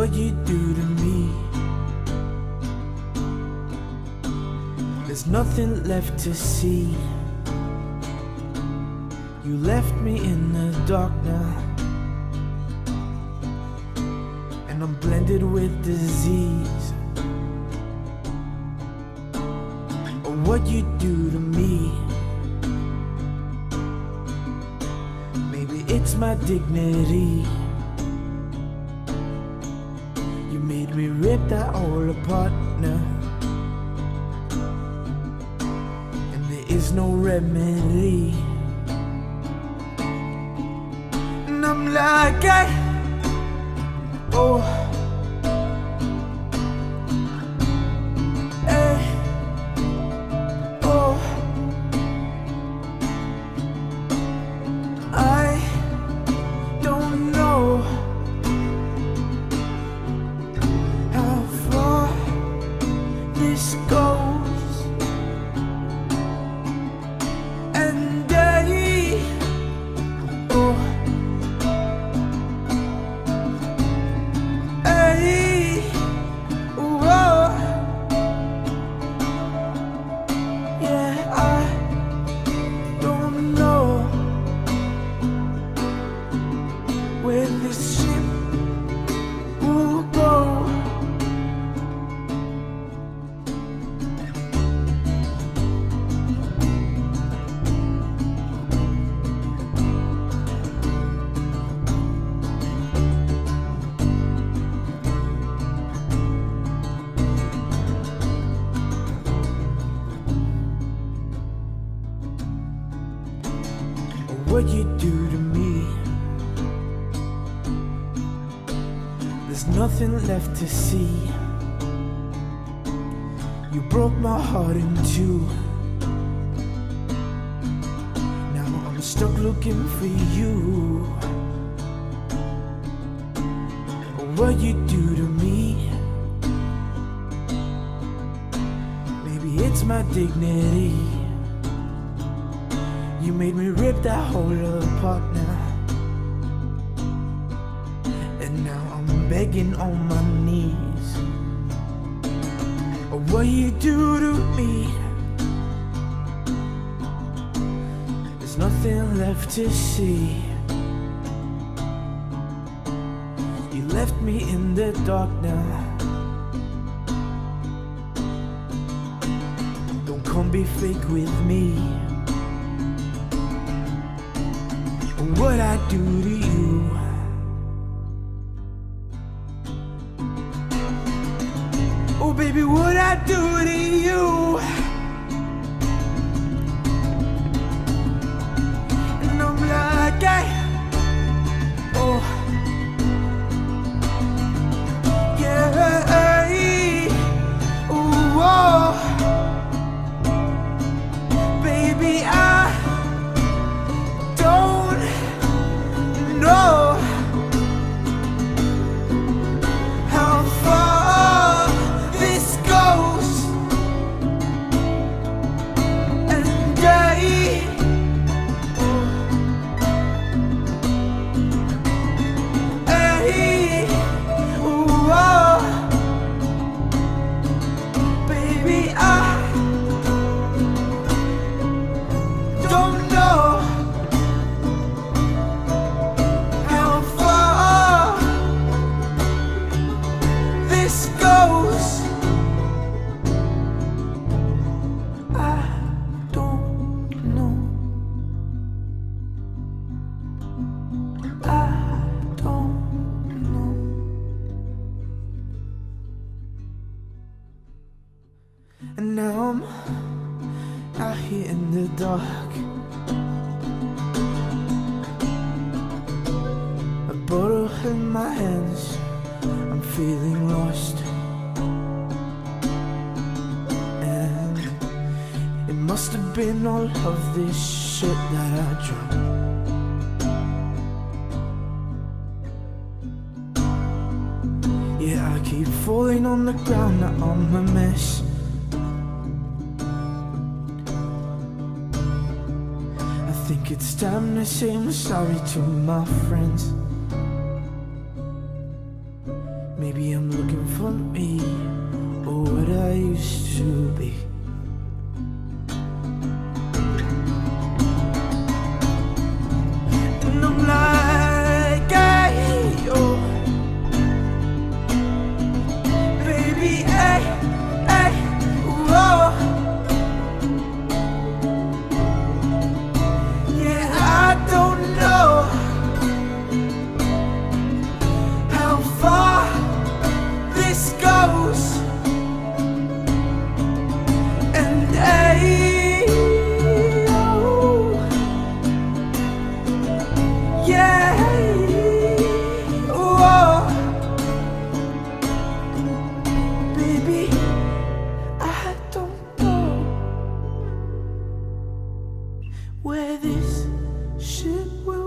what you do to me. There's nothing left to see. You left me in the dark now, and I'm blended with disease. Oh, what you do to me. Maybe it's my dignity. You made me rip that all apart now, and there is no remedy. And I'm like, oh, hey, oh, I don't know how far this goes, and oh, where this ship will go. What you do to me. There's nothing left to see. You broke my heart in two. Now I'm stuck looking for you. What you do to me. Maybe it's my dignity. You made me rip that whole apart now, and now I'm begging on my knees. Oh, what you do to me. There's nothing left to see. You left me in the dark now. Don't come be fake with me. What I do to you. Oh baby, what I do to you. And I'm like, oh, yeah, oh, baby, I don't know how far this goes, and baby, I don't know how far this goes. I don't know. I don't know. And now I'm out here in the dark, a bottle in my hands. I'm feeling lost, and it must have been all of this shit that I drank. Yeah, I keep falling on the ground. Now I'm a mess. I think it's time to say I'm sorry to my friends. Maybe Maybe I'm looking for me, or what I used to be. And I'm like, hey, yo, baby, hey, hey, whoa. Yeah, I don't know how far this goes, and hey, oh, yeah, oh, baby, I don't know where this ship will